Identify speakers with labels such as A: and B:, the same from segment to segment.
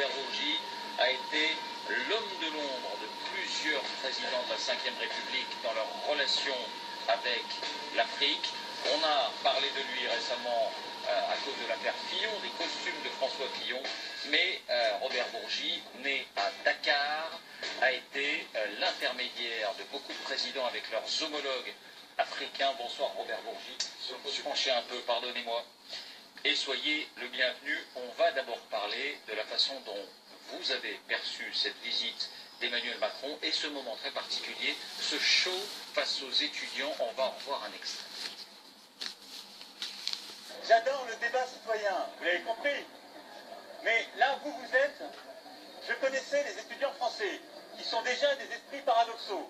A: Robert Bourgi a été l'homme de l'ombre de plusieurs présidents de la Ve République dans leur relation avec l'Afrique. On a parlé de lui récemment à cause de l'affaire Fillon, des costumes de François Fillon, mais Robert Bourgi, né à Dakar, a été l'intermédiaire de beaucoup de présidents avec leurs homologues africains. Bonsoir Robert Bourgi, je peux se pencher un peu, pardonnez-moi. Et soyez le bienvenu. On va d'abord parler de la façon dont vous avez perçu cette visite d'Emmanuel Macron et ce moment très particulier, ce show face aux étudiants. On va en voir un extrait.
B: J'adore le débat citoyen, vous l'avez compris. Mais là, vous êtes, je connaissais les étudiants français, qui sont déjà des esprits paradoxaux.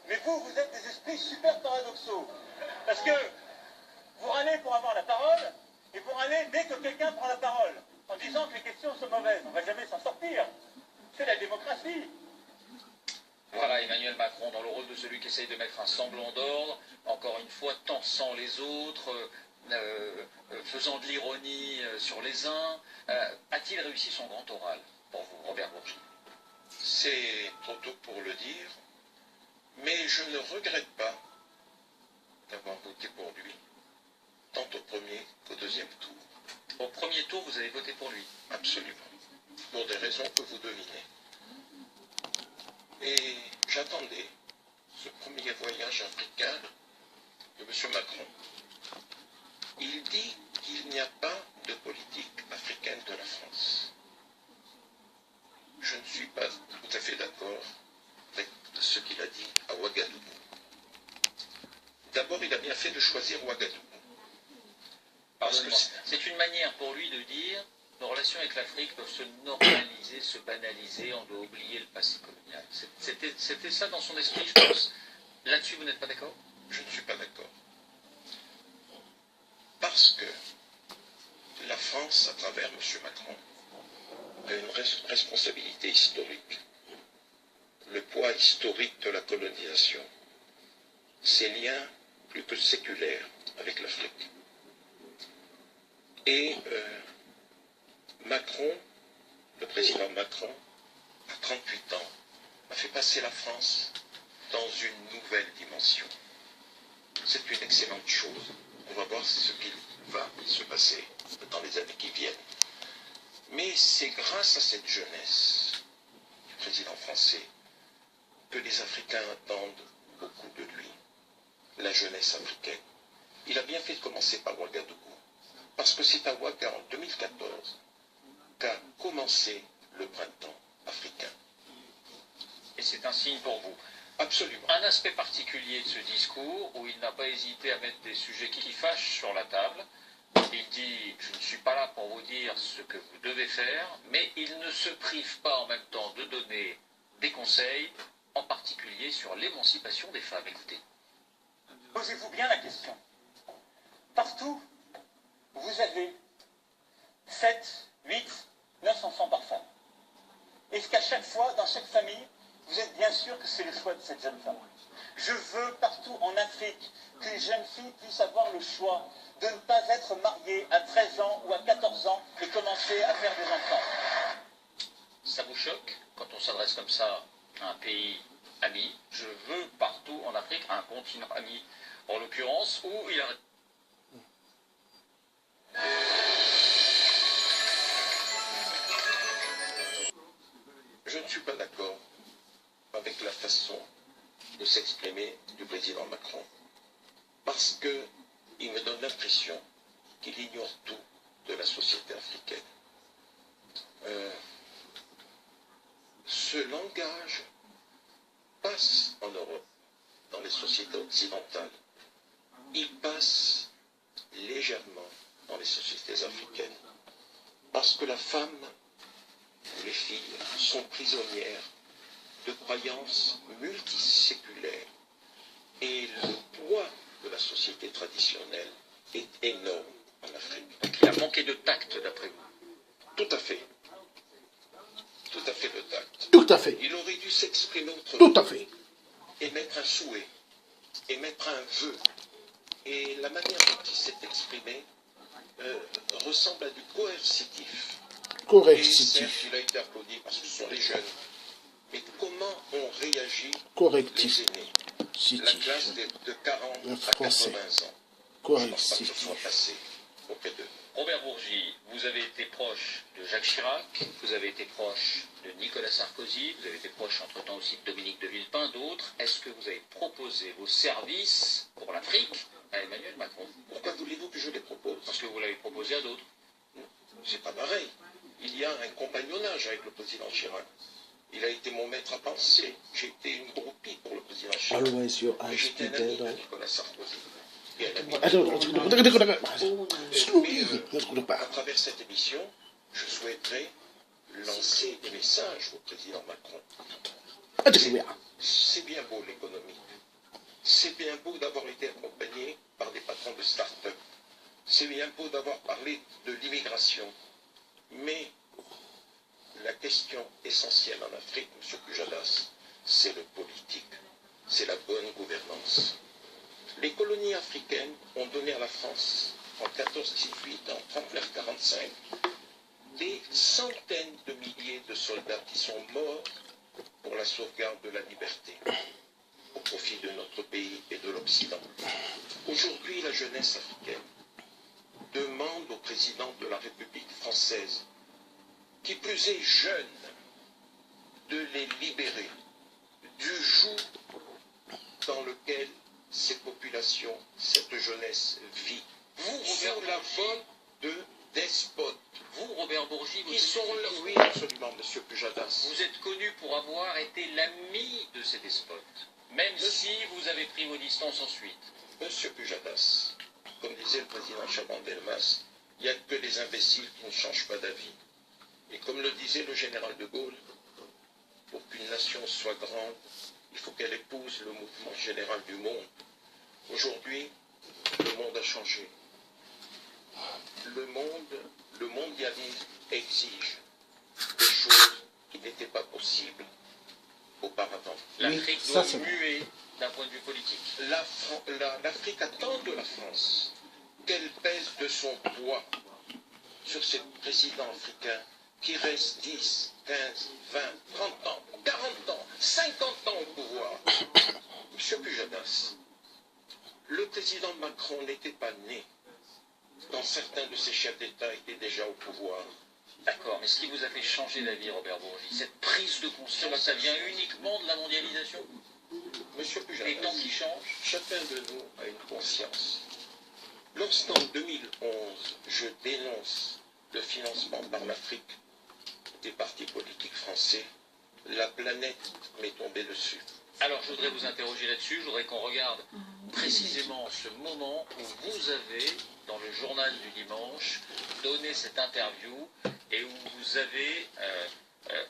B: Mais vous êtes des esprits super paradoxaux. Parce que vous râlez pour avoir la parole, et vous râlez dès que quelqu'un prend la parole, en disant que les questions sont mauvaises. On ne va jamais s'en sortir. C'est la démocratie.
A: Voilà Emmanuel Macron dans le rôle de celui qui essaye de mettre un semblant d'ordre, encore une fois tensant les autres, faisant de l'ironie sur les uns. A-t-il réussi son grand oral pour vous, Robert Bourgi?
C: C'est trop tôt pour le dire, mais je ne regrette pas d'avoir voté pour lui, tant au premier qu'au deuxième tour.
A: Au premier tour, vous avez voté pour lui?
C: Absolument, pour des raisons que vous devinez. Et j'attendais ce premier voyage africain de M. Macron. Il dit qu'il n'y a pas de politique africaine de la France. Je ne suis pas tout à fait d'accord avec ce qu'il a dit à Ouagadougou. D'abord, il a bien fait de choisir Ouagadougou. Parce que
A: c'est une manière pour lui de dire nos relations avec l'Afrique doivent se normaliser, se banaliser, on doit oublier le passé colonial. C'était ça dans son esprit, je pense. Là-dessus, vous n'êtes pas d'accord?
C: Je ne suis pas d'accord. Parce que la France, à travers M. Macron, a une responsabilité historique. Le poids historique de la colonisation, ses liens plus que séculaires avec l'Afrique. Et Macron, le président Macron, à 38 ans, a fait passer la France dans une nouvelle dimension. C'est une excellente chose. On va voir ce qu'il va se passer dans les années qui viennent. Mais c'est grâce à cette jeunesse du président français que les Africains attendent beaucoup de lui. La jeunesse africaine. Il a bien fait de commencer par Ouagadougou. Parce que c'est à Ouaga en 2014 qu'a commencé le printemps africain.
A: Et c'est un signe pour vous?
C: Absolument.
A: Un aspect particulier de ce discours, où il n'a pas hésité à mettre des sujets qui fâchent sur la table. Il dit, je ne suis pas là pour vous dire ce que vous devez faire, mais il ne se prive pas en même temps de donner des conseils, en particulier sur l'émancipation des femmes. Écoutez.
B: Posez-vous bien la question. Partout, vous avez 7, 8, 9 enfants par femme. Est-ce qu'à chaque fois, dans chaque famille, vous êtes bien sûr que c'est le choix de cette jeune femme? Je veux partout en Afrique qu'une jeune fille puisse avoir le choix de ne pas être mariée à 13 ans ou à 14 ans et commencer à faire des enfants.
A: Ça vous choque quand on s'adresse comme ça à un pays ami? Je veux partout en Afrique, un continent ami en l'occurrence, où il a...
C: Je ne suis pas d'accord avec la façon de s'exprimer du président Macron, parce qu'il me donne l'impression qu'il ignore tout de la société africaine. Ce langage passe en Europe, dans les sociétés occidentales. Il passe légèrement dans les sociétés africaines, parce que la femme ou les filles sont prisonnières de croyances multiséculaires et le poids de la société traditionnelle est énorme en Afrique.
A: Donc il a manqué de tact d'après vous?
C: Tout à fait. Tout à fait de tact.
D: Tout à fait.
C: Il aurait dû s'exprimer autrement.
D: Tout à fait.
C: Émettre un souhait, émettre un vœu. Et la manière dont il s'est exprimé ressemble à du coercitif. Et certes, il a été applaudi parce que ce sont les jeunes. Mais comment ont réagi les aînés? La classe de 40 à 80 ans. Je ne pense pas que ce soit passé auprès d'eux.
A: Robert Bourgi, vous avez été proche de Jacques Chirac, vous avez été proche de Nicolas Sarkozy, vous avez été proche entre-temps aussi de Dominique de Villepin, d'autres. Est-ce que vous avez proposé vos services pour l'Afrique à Emmanuel Macron?
C: Pourquoi voulez-vous que je les propose?
A: Parce que vous l'avez proposé à d'autres.
C: C'est pas pareil. Il y a un compagnonnage avec le président Chirac. Il a été mon maître à penser. J'ai été une groupie pour le président Chirac. Mais j'étais un ami de Nicolas Sarkozy. Et un ami à travers cette émission, je souhaiterais lancer des messages au président Macron. C'est bien beau l'économie. C'est bien beau d'avoir été accompagné par des patrons de start-up. C'est bien beau d'avoir parlé de l'immigration. Mais la question essentielle en Afrique, M. Pujadas, c'est le politique. C'est la bonne gouvernance. Les colonies africaines ont donné à la France, en 14-18, en 39-45, des centaines de milliers de soldats qui sont morts pour la sauvegarde de la liberté, au profit de notre pays et de l'Occident. Aujourd'hui, la jeunesse africaine demande au président de la République française, qui plus est jeune, de les libérer du joug dans lequel ces populations, cette jeunesse vit.
A: Vous, Robert
C: la faute de despotes.
A: Vous, Robert Bourgi,
C: Qui sont là, oui, absolument, M. Pujadas.
A: vous êtes connu pour avoir été l'ami de ces despotes, même si vous avez pris vos distances ensuite.
C: M. Pujadas, comme disait le président Chaban-Delmas, il n'y a que les imbéciles qui ne changent pas d'avis. Et comme le disait le général de Gaulle, pour qu'une nation soit grande, il faut qu'elle épouse le mouvement général du monde. Aujourd'hui, le monde a changé. Le mondialisme exige des choses qui n'étaient pas possibles auparavant.
A: L'Afrique doit muer d'un point de vue politique.
C: L'Afrique attend de la France qu'elle pèse de son poids sur ces présidents africains qui restent 10, 15, 20, 30 ans, 40 ans, 50 ans au pouvoir. Monsieur Pujadas, le président Macron n'était pas né quand certains de ses chefs d'État étaient déjà au pouvoir.
A: D'accord, mais ce qui vous a fait changer d'avis, Robert Bourgi, cette prise de conscience, ça vient uniquement de la mondialisation?
C: Monsieur Pujadas,
A: les temps qui changent,
C: chacun de nous a une conscience. Lorsqu'en 2011, je dénonce le financement par l'Afrique des partis politiques français, la planète m'est tombée dessus.
A: Alors je voudrais vous interroger là-dessus, je voudrais qu'on regarde précisément ce moment où vous avez, dans le journal du dimanche, donné cette interview et où vous avez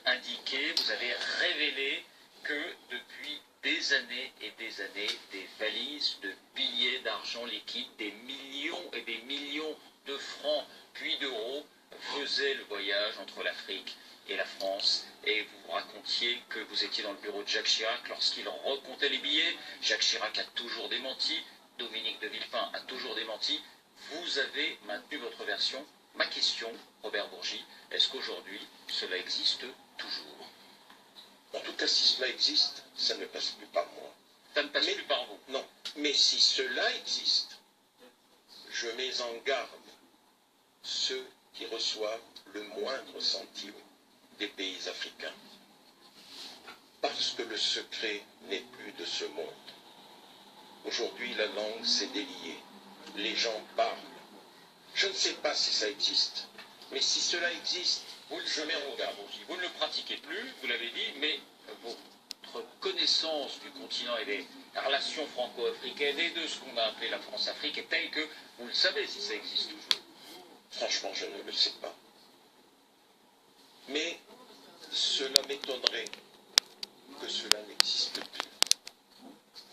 A: indiqué, vous avez révélé que depuis des années et des années, des valises de billets d'argent liquide, des millions et des millions de francs puis d'euros faisaient le voyage entre l'Afrique et la France, et vous racontiez que vous étiez dans le bureau de Jacques Chirac lorsqu'il recomptait les billets. Jacques Chirac a toujours démenti, Dominique de Villepin a toujours démenti. Vous avez maintenu votre version. Ma question, Robert Bourgi, est-ce qu'aujourd'hui cela existe toujours?
C: En tout cas, si cela existe, ça ne passe plus par moi.
A: Ça ne passe plus par vous?
C: Non, mais si cela existe, je mets en garde ceux qui reçoivent le moindre centime des pays africains. Parce que le secret n'est plus de ce monde. Aujourd'hui, la langue s'est déliée. Les gens parlent. Je ne sais pas si ça existe, mais si cela existe,
A: vous ne le pratiquez plus, vous l'avez dit, mais votre connaissance du continent et des relations franco-africaines et de ce qu'on a appelé la France-Afrique est telle que vous le savez si ça existe toujours.
C: Franchement, je ne le sais pas. Mais cela m'étonnerait que cela n'existe plus.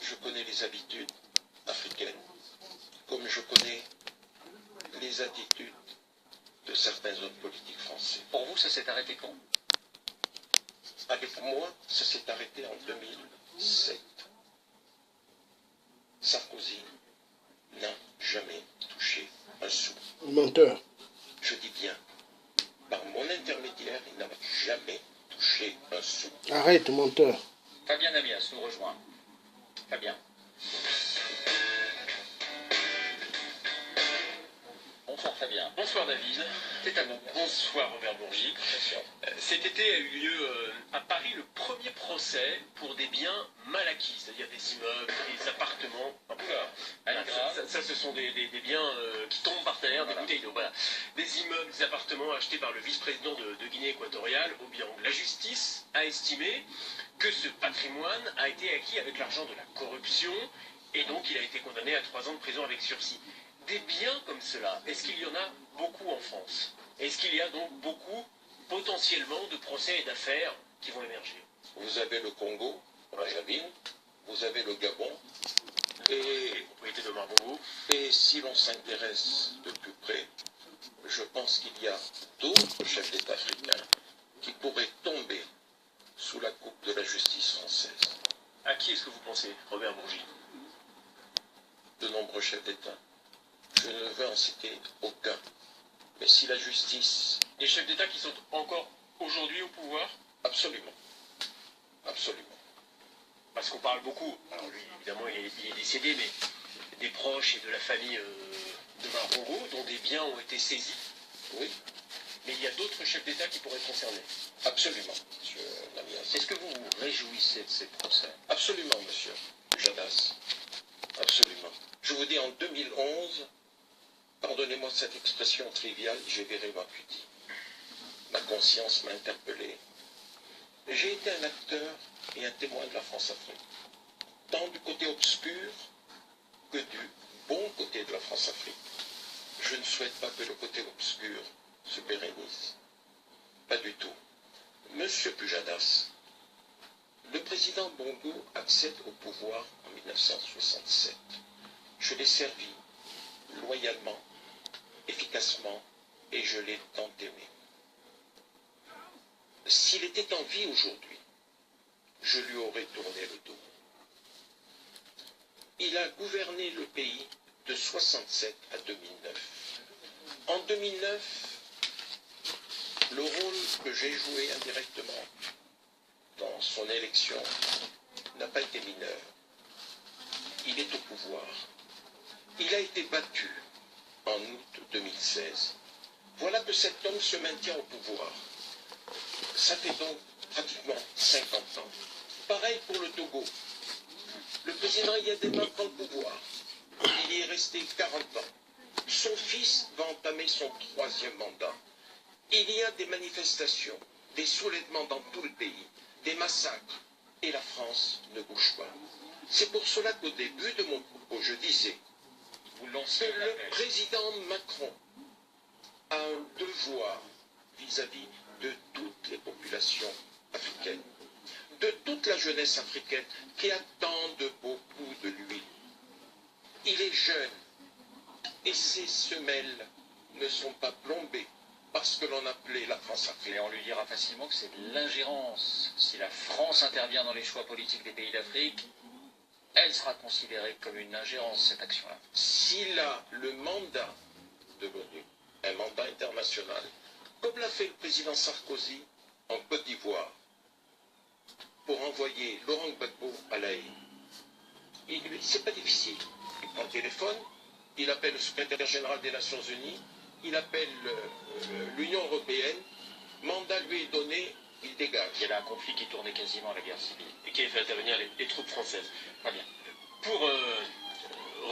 C: Je connais les habitudes africaines, comme je connais les attitudes de certains hommes politiques français.
A: Pour vous, ça s'est arrêté quand?
C: Avec moi, ça s'est arrêté en 2007. Sarkozy n'a jamais touché un sou.
D: Menteur.
C: Je dis bien, par mon intermédiaire, jamais touché un sou.
D: Arrête, menteur.
A: Fabien Namias nous rejoint. Fabien. Bonsoir Fabien.
E: Bonsoir David.
A: C'est à vous.
E: Bonsoir Robert Bourgi. Cet été a eu lieu à Paris le premier procès pour des biens mal acquis, c'est-à-dire des immeubles, des appartements. Ça, ce sont des biens qui tombent par terre, des bouteilles d'eau. Voilà. Des immeubles, des appartements achetés par le vice-président de Guinée équatoriale au Biang. La justice a estimé que ce patrimoine a été acquis avec l'argent de la corruption et donc il a été condamné à 3 ans de prison avec sursis. Des biens comme cela, est-ce qu'il y en a beaucoup en France? Est-ce qu'il y a donc beaucoup, potentiellement, de procès et d'affaires qui vont émerger?
C: Vous avez le Congo, Brazzaville, vous avez le Gabon, et
E: Propriété de Marbongo.
C: Et si l'on s'intéresse de plus près, je pense qu'il y a d'autres chefs d'État africains qui pourraient tomber sous la coupe de la justice française.
E: À qui est-ce que vous pensez, Robert Bourgi?
C: De nombreux chefs d'État. Je ne veux en citer aucun. Mais si la justice...
E: Des chefs d'État qui sont encore aujourd'hui au pouvoir?
C: Absolument. Absolument.
E: Parce qu'on parle beaucoup, alors lui évidemment il est décédé, mais des proches et de la famille de Marbongo, dont des biens ont été saisis.
C: Oui.
E: Mais il y a d'autres chefs d'État qui pourraient être concernés.
C: Absolument, monsieur Namias.
A: Est-ce que vous vous réjouissez de ces procès?
C: Absolument, monsieur Jadas. Absolument. Je vous dis, en 2011, pardonnez-moi cette expression triviale, j'ai viré ma putille. Ma conscience m'a interpellé. J'ai été un acteur et un témoin de la France-Afrique, tant du côté obscur que du bon côté de la France-Afrique. Je ne souhaite pas que le côté obscur se pérennise. Pas du tout. Monsieur Pujadas, le président Bongo accède au pouvoir en 1967. Je l'ai servi loyalement, efficacement, et je l'ai tant aimé. S'il était en vie aujourd'hui, je lui aurais tourné le dos. Il a gouverné le pays de 67 à 2009. En 2009, le rôle que j'ai joué indirectement dans son élection n'a pas été mineur. Il est au pouvoir. Il a été battu en août 2016. Voilà que cet homme se maintient au pouvoir. Ça fait donc pratiquement 50 ans. Pareil pour le Togo. Le président Yadema prend le pouvoir. Il y est resté 40 ans. Son fils va entamer son 3e mandat. Il y a des manifestations, des soulèvements dans tout le pays, des massacres, et la France ne bouge pas. C'est pour cela qu'au début de mon propos, je disais que le président Macron a un devoir vis-à-vis de toutes les populations africaines, de toute la jeunesse africaine qui attendent beaucoup de lui. Il est jeune et ses semelles ne sont pas plombées parce que l'on appelait la France-Afrique.
A: Et on lui dira facilement que c'est de l'ingérence. Si la France intervient dans les choix politiques des pays d'Afrique, elle sera considérée comme une ingérence, cette action-là.
C: S'il a le mandat de l'ONU, un mandat international, comme l'a fait le président Sarkozy en Côte d'Ivoire, pour envoyer Laurent Gbagbo à La Haye, c'est pas difficile. Il prend le téléphone, il appelle le secrétaire général des Nations Unies, il appelle l'Union européenne, mandat lui est donné, il dégage.
A: Il y avait un conflit qui tournait quasiment à la guerre civile.
E: Et qui a fait intervenir les troupes françaises. Très bien. Pour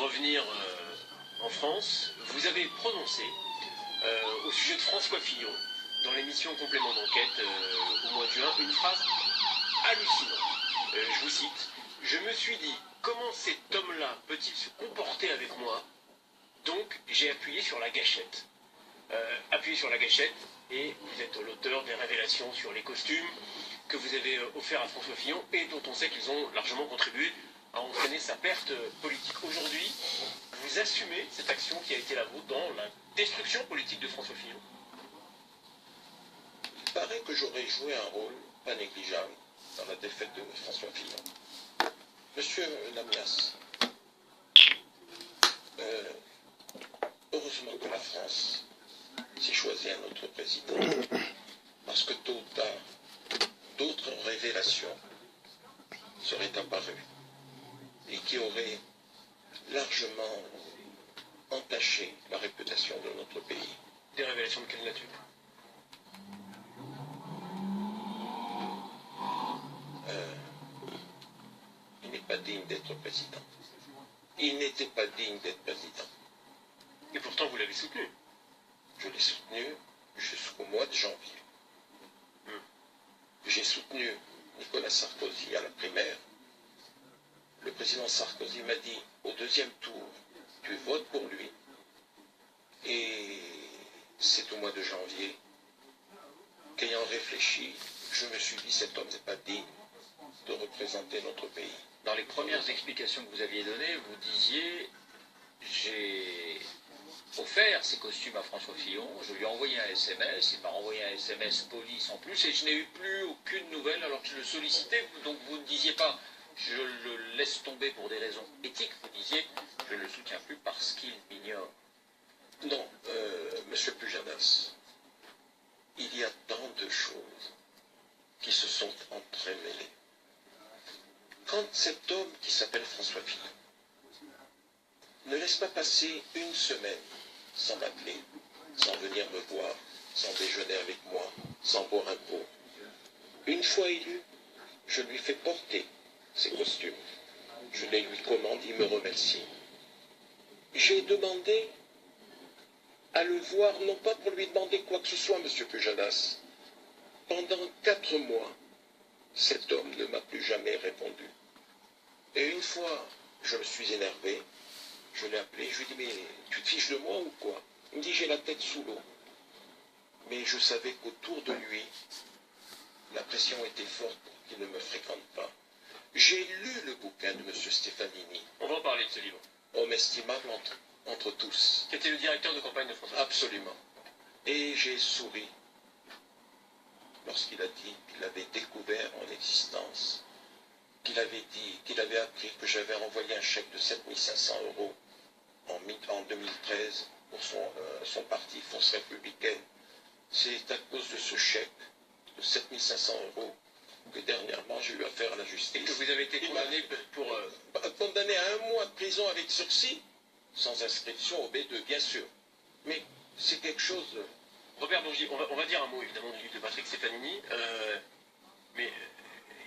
E: revenir en France, vous avez prononcé au sujet de François Fillon, dans l'émission Complément d'enquête au mois de juin, une phrase hallucinante. Je vous cite, « Je me suis dit, comment cet homme-là peut-il se comporter avec moi? Donc j'ai appuyé sur la gâchette. » Appuyé sur la gâchette, et vous êtes l'auteur des révélations sur les costumes que vous avez offerts à François Fillon et dont on sait qu'ils ont largement contribué à entraîner sa perte politique. Aujourd'hui, vous assumez cette action qui a été la vôtre dans la destruction politique de François Fillon.
C: Il paraît que j'aurais joué un rôle pas négligeable dans la défaite de François Fillon. Monsieur Namias, heureusement que la France s'est choisi un autre président. Parce que tôt ou tard, d'autres révélations seraient apparues et qui auraient largement entaché la réputation de notre pays.
E: Des révélations de quelle nature?
C: Il n'est pas digne d'être président. Il n'était pas digne d'être président.
E: Et pourtant, vous l'avez soutenu.
C: Je l'ai soutenu jusqu'au mois de janvier. J'ai soutenu Nicolas Sarkozy à la primaire. Le président Sarkozy m'a dit, au deuxième tour, tu votes pour lui. Et c'est au mois de janvier qu'ayant réfléchi, je me suis dit, cet homme n'est pas digne de représenter notre pays.
A: Dans les premières explications que vous aviez données, vous disiez j'ai offert ces costumes à François Fillon, je lui ai envoyé un SMS, il m'a renvoyé un SMS police en plus, et je n'ai eu plus aucune nouvelle alors que je le sollicitais. Donc vous ne disiez pas je le laisse tomber pour des raisons éthiques, vous disiez je ne le soutiens plus parce qu'il m'ignore.
C: Non, monsieur Pujadas, il y a tant de choses qui se sont entremêlées. Quand cet homme qui s'appelle François Fillon ne laisse pas passer une semaine sans m'appeler, sans venir me voir, sans déjeuner avec moi, sans boire un pot, une fois élu, je lui fais porter ses costumes. Je les lui commande, il me remercie. J'ai demandé à le voir, non pas pour lui demander quoi que ce soit, monsieur Pujadas. Pendant 4 mois, cet homme ne m'a plus jamais répondu. Et une fois, je me suis énervé, je l'ai appelé, je lui ai dit, mais tu te fiches de moi ou quoi? Il me dit, j'ai la tête sous l'eau. Mais je savais qu'autour de lui, la pression était forte pour qu'il ne me fréquente pas. J'ai lu le bouquin de M. Stefanini.
E: On va en parler de ce livre.
C: Homme estimable entre tous.
E: Qui était le directeur de campagne de François.
C: Absolument. Et j'ai souri lorsqu'il a dit qu'il avait découvert mon existence, qu'il avait dit, qu'il avait appris que j'avais envoyé un chèque de 7 500 € en 2013 pour son parti, Force républicaine. C'est à cause de ce chèque de 7 500 € que dernièrement j'ai eu affaire à la justice.
E: Et que vous avez été condamné pour...
C: Condamné à 1 mois de prison avec sursis, sans inscription au B2, bien sûr. Mais c'est quelque chose...
E: Robert Bongi, on va dire un mot évidemment du livre de Patrick Stefanini, mais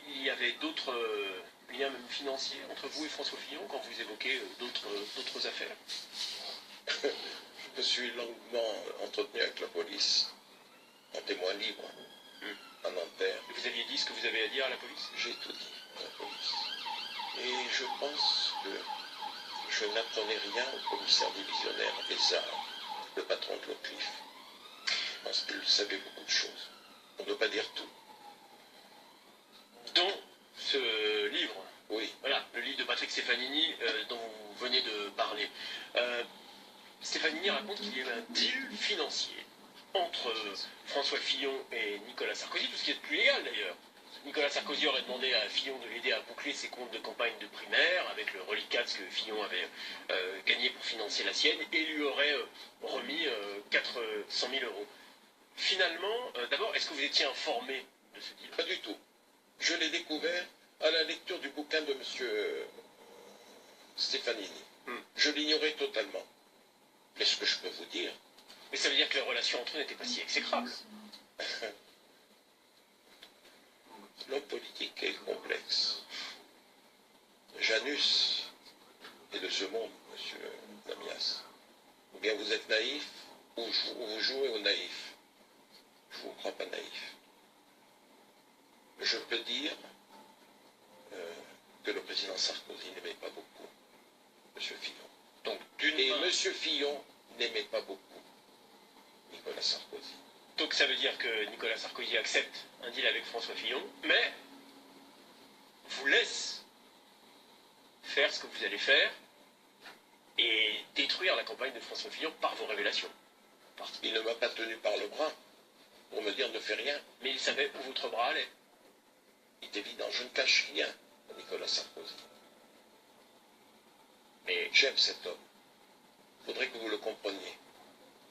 E: il y avait d'autres liens même financiers entre vous et François Fillon quand vous évoquez d'autres affaires.
C: Je me suis longuement entretenu avec la police, en témoin libre, à Nanterre.
E: Et vous aviez dit ce que vous avez à dire à la police?
C: J'ai tout dit à la police. Et je pense que je n'apprenais rien au commissaire divisionnaire Lézard, le patron de l'Oclif. Je pense qu'il savait beaucoup de choses. On ne peut pas dire tout.
E: Dont ce livre.
C: Oui.
E: Voilà, le livre de Patrick Stefanini dont vous venez de parler. Stefanini raconte qu'il y a eu un deal financier entre François Fillon et Nicolas Sarkozy, tout ce qui est de plus légal d'ailleurs. Nicolas Sarkozy aurait demandé à Fillon de l'aider à boucler ses comptes de campagne de primaire avec le reliquat que Fillon avait gagné pour financer la sienne et lui aurait remis 400 000 €. Finalement, d'abord, est-ce que vous étiez informé de ce deal?
C: Pas du tout. Je l'ai découvert à la lecture du bouquin de M. Stefanini. Je l'ignorais totalement. Mais ce que je peux vous dire...
E: Mais ça veut dire que les relations entre eux n'étaient pas si exécrables.
C: L'homme politique est complexe. Janus est de ce monde, monsieur Namias. Ou bien vous êtes naïf, ou vous jouez au naïf. Je ne vous crois pas naïf. Je peux dire que le président Sarkozy n'aimait pas beaucoup monsieur Fillon.
E: Donc,
C: et monsieur Fillon n'aimait pas beaucoup Nicolas Sarkozy.
E: Donc ça veut dire que Nicolas Sarkozy accepte un deal avec François Fillon, mais vous laisse faire ce que vous allez faire et détruire la campagne de François Fillon par vos révélations.
C: Il ne m'a pas tenu par le bras pour me dire ne fais rien.
E: Mais il savait où votre bras allait.
C: Il est évident, je ne cache rien à Nicolas Sarkozy. Mais j'aime cet homme. Il faudrait que vous le compreniez.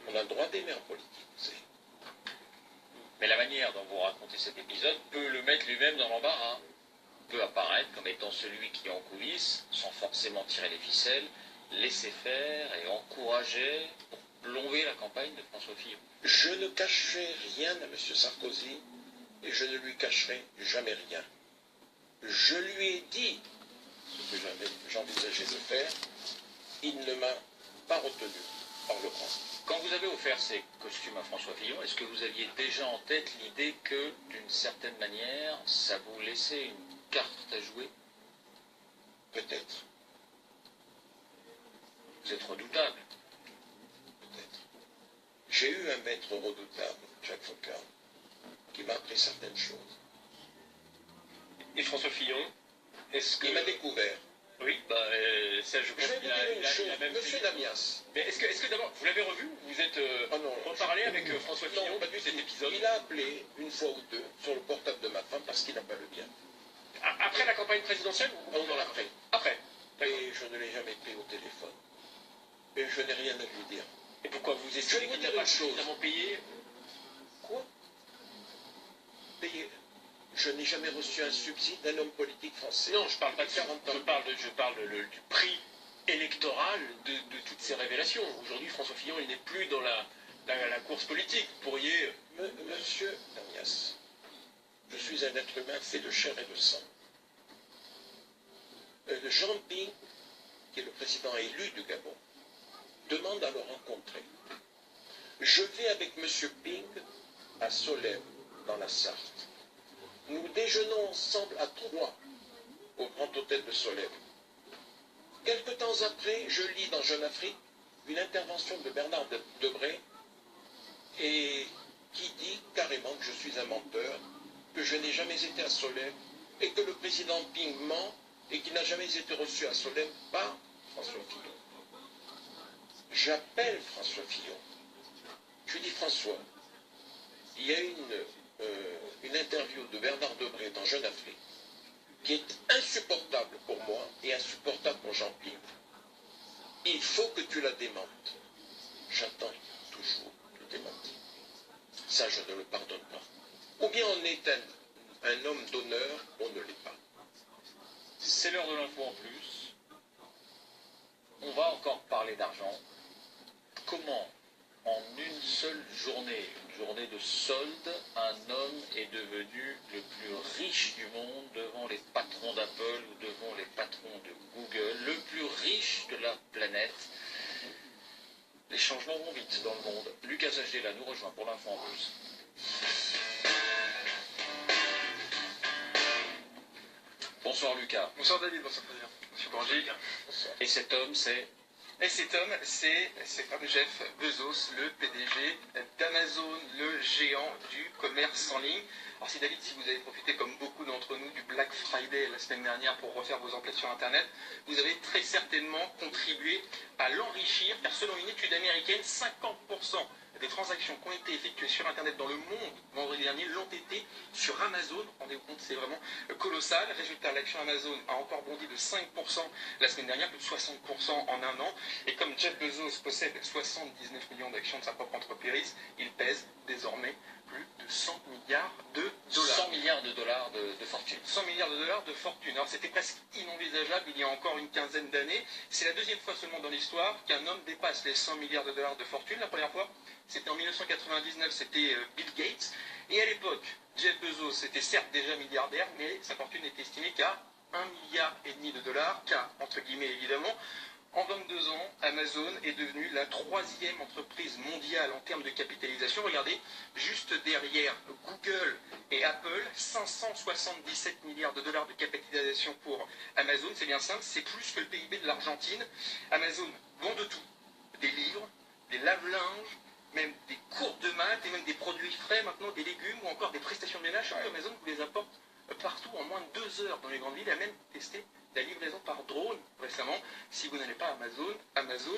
C: On a le droit d'aimer en politique, vous savez.
A: Mais la manière dont dont vous racontez cet épisode peut le mettre lui-même dans l'embarras, peut apparaître comme étant celui qui, en coulisses, sans forcément tirer les ficelles, laissait faire et encourageait pour plomber la campagne de François Fillon.
C: Je ne cacherai rien à M. Sarkozy et je ne lui cacherai jamais rien. Je lui ai dit ce que j'envisageais de faire. Il ne m'a pas retenu par le bras.
A: Quand vous avez offert ces costumes à François Fillon, est-ce que vous aviez déjà en tête l'idée que, d'une certaine manière, ça vous laissait une carte à jouer?
C: Peut-être.
A: Vous êtes redoutable.
C: Peut-être. J'ai eu un maître redoutable, Jacques Foccart, qui m'a appris certaines choses.
E: Et François Fillon, est-ce que...
C: Il m'a découvert.
E: Oui, ça je pense
C: Je vais vous
E: qu'il
C: dire une chose,
E: a même
C: Monsieur
E: fait-
C: Lamias.
E: Mais est-ce que d'abord, vous l'avez revu? Vous êtes
C: Ah non,
E: reparlé avec François Fillon
C: Non, pas
E: depuis
C: du
E: cet
C: tout.
E: épisode?
C: Il a appelé une fois ou deux sur le portable de ma femme parce qu'il n'a pas le bien.
E: Après la campagne présidentielle ou pendant la...
C: Après.
E: Après. D'accord.
C: Et je ne l'ai jamais pris au téléphone. Et je n'ai rien à lui dire.
E: Et pourquoi vous
C: Je vais
E: estimez
C: vous
E: qu'il
C: dire
E: n'a pas
C: une chose.
E: suffisamment payé?
C: Quoi? Payé. Je n'ai jamais reçu un subside d'un homme politique français.
E: Non, je parle pas de ça.
C: 40 ans.
E: Je parle du prix électoral de toutes ces révélations. Aujourd'hui, François Fillon, il n'est plus dans la course politique. Vous pourriez...
C: Monsieur Lamias, je suis un être humain fait de chair et de sang. Jean Ping, qui est le président élu du Gabon, demande à le rencontrer. Je vais avec Monsieur Ping à Solem, dans la Sarthe. Nous déjeunons ensemble à 3 au Grand Hôtel de Solem. Quelque temps après, je lis dans Jeune Afrique une intervention de Bernard Debré et qui dit carrément que je suis un menteur, que je n'ai jamais été à Solem et que le président Ping ment et qu'il n'a jamais été reçu à Solem par François Fillon. J'appelle François Fillon. Je lui dis François, il y a une interview de Bernard Debré dans Jeune Afrique qui est insupportable pour moi et insupportable pour Jean Ping. Il faut que tu la démentes. J'attends toujours le démenti. Ça, je ne le pardonne pas. Ou bien on est un homme d'honneur, on ne l'est pas.
A: C'est l'heure de l'info en plus. On va encore parler d'argent. Comment, en une seule journée, une journée de solde, un homme est devenu le plus riche du monde devant les patrons d'Apple ou devant les patrons de Google, le plus riche de la planète? Les changements vont vite dans le monde. Lucas Agela nous rejoint pour l'info en plus. Bonsoir Lucas.
D: Bonsoir David, bonsoir Président. Monsieur Brangy.
A: Et cet homme, c'est...
D: Et cet homme, c'est Jeff Bezos, le PDG d'Amazon, le géant du commerce en ligne. Alors si David, si vous avez profité comme beaucoup d'entre nous du Black Friday la semaine dernière pour refaire vos emplettes sur Internet, vous avez très certainement contribué à l'enrichir, car selon une étude américaine, 50% des transactions qui ont été effectuées sur Internet dans le monde vendredi dernier l'ont été sur Amazon. Rendez-vous compte, c'est vraiment colossal. Résultat, l'action Amazon a encore bondi de 5% la semaine dernière, plus de 60% en un an. Et comme Jeff Bezos possède 79 millions d'actions de sa propre entreprise, il pèse désormais plus de 100 milliards de dollars.
A: 100 milliards de dollars de fortune.
D: 100 milliards de dollars de fortune. Alors c'était presque inenvisageable il y a encore une quinzaine d'années. C'est la deuxième fois seulement dans l'histoire qu'un homme dépasse les 100 milliards de dollars de fortune. La première fois, c'était en 1999, c'était Bill Gates. Et à l'époque, Jeff Bezos était certes déjà milliardaire, mais sa fortune était estimée qu'à 1,5 milliard de dollars, car, entre guillemets évidemment, en 22 ans, Amazon est devenue la troisième entreprise mondiale en termes de capitalisation. Regardez, juste derrière Google et Apple, 577 milliards de dollars de capitalisation pour Amazon. C'est bien simple, c'est plus que le PIB de l'Argentine. Amazon vend de tout, des livres, des lave-linges, même des cours de maths et même des produits frais maintenant, des légumes ou encore des prestations de ménage. Surtout Amazon vous les apporte partout en moins de 2 heures dans les grandes villes. Elle a même testé la livraison par drone récemment. Si vous n'allez pas à Amazon, Amazon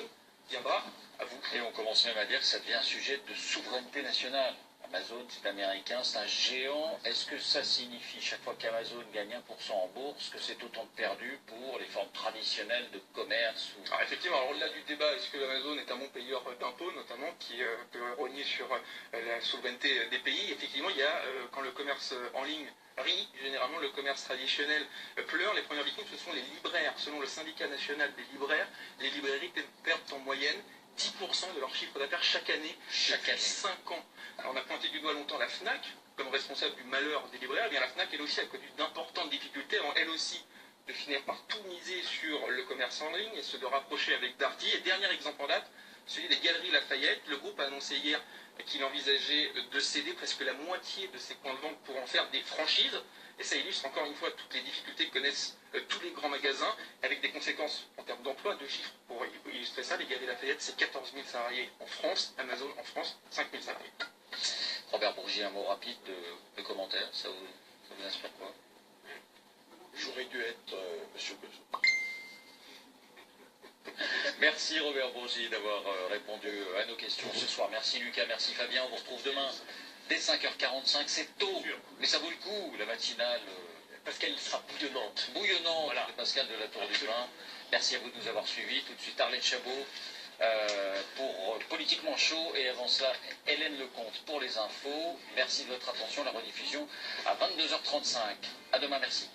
D: viendra à vous.
A: Et on commence même à dire que ça devient un sujet de souveraineté nationale. Amazon, c'est américain, c'est un géant. Est-ce que ça signifie, chaque fois qu'Amazon gagne 1% en bourse, que c'est autant de perdu pour les formes traditionnelles de commerce
D: Alors effectivement, alors au-delà du débat, est-ce que Amazon est un bon payeur d'impôts, notamment, qui peut rogner sur la souveraineté des pays? Effectivement, il y a, quand le commerce en ligne rit, généralement le commerce traditionnel pleure. Les premières victimes, ce sont les libraires. Selon le syndicat national des libraires, les librairies perdent en moyenne 10% de leur chiffre d'affaires chaque année, depuis 5 ans. Alors on a pointé du doigt longtemps la FNAC comme responsable du malheur des libraires. Eh bien la FNAC, elle aussi, a connu d'importantes difficultés, avant elle aussi de finir par tout miser sur le commerce en ligne et se de rapprocher avec Darty. Et dernier exemple en date, celui des Galeries Lafayette. Le groupe a annoncé hier qu'il envisageait de céder presque la moitié de ses points de vente pour en faire des franchises. Et ça illustre encore une fois toutes les difficultés que connaissent tous les grands magasins, avec des conséquences en termes d'emploi, de chiffres. Pour illustrer ça, les Galeries Lafayette, c'est 14 000 salariés en France, Amazon en France, 5 000 salariés.
A: Robert Bourgi, un mot rapide de commentaire, ça vous inspire quoi?
C: J'aurais dû être Monsieur Bezos.
A: Merci Robert Bourgi d'avoir répondu à nos questions ce soir. Merci Lucas, merci Fabien. On vous retrouve demain dès 5h45. C'est tôt, mais ça vaut le coup, la matinale.
E: Parce qu'elle sera bouillonnante.
A: Bouillonnante,
E: Voilà.
A: de Pascal de la Tour du Pin. Merci à vous de nous avoir suivis. Tout de suite Arlette Chabot pour Politiquement Chaud. Et avant cela, Hélène Lecomte pour les infos. Merci de votre attention. La rediffusion à 22h35. À demain, merci.